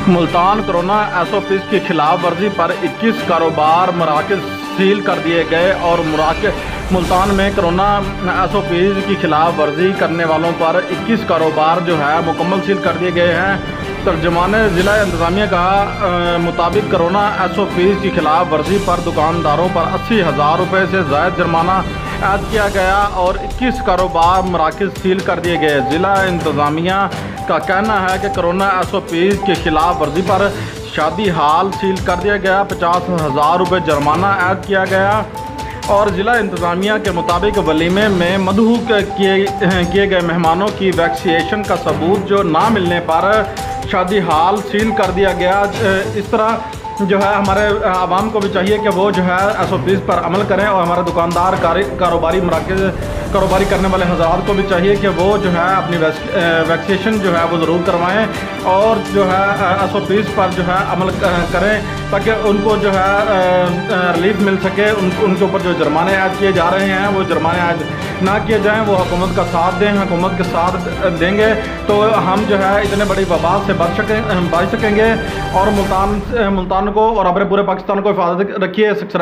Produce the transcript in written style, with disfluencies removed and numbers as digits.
Multan corona SOPs की खिलाफ वर्जी पर 21 कारोबार मराकज़ सील कर दिए गए और मुल्तान में कोरोना SOPs की खिलाफ वर्जी करने वालों पर 21 कारोबार जो है मुकम्मल सील कर दिए गए हैं। तर्जुमान ज़िला इंतज़ामिया का मुताबिक कोरोना SOPs की खिलाफ वर्जी पर दुकानदारों पर 80,000 रुपये से ज़ायद जुर्माना आयद किया गया और 21 कारोबार मराकज़ सील कर दिए गए। ज़िला इंतज़ामिया का कहना है कि कोरोना SOPs के खिलाफ वर्जी पर शादी हाल सील कर दिया गया, 50,000 रुपये जुर्माना आयद किया गया और ज़िला इंतज़ामिया के मुताबिक वलीमे में मदहू किए गए मेहमानों की वैक्सीनेशन का सबूत जो ना मिलने पर शादी हाल सील कर दिया गया। इस तरह जो है हमारे आवाम को भी चाहिए कि वो जो है SOPs पर अमल करें और हमारे दुकानदार कारोबारी करने वाले हज़रात को भी चाहिए कि वो जो है अपनी वैक्सीनेशन जो है वो ज़रूर करवाएं और जो है SOPs पर जो है अमल करें ताकि उनको जो है रिलीफ मिल सके। उनके ऊपर जो जुर्माने आयद किए जा रहे हैं वो जुर्माने आयद ना किए जाएं, वो हुकूमत का साथ दें। हुकूमत के साथ देंगे तो हम जो है इतने बड़ी वबा से बच सकेंगे और मुल्तान को और अपने पूरे पाकिस्तान को हिफाजत रखिए।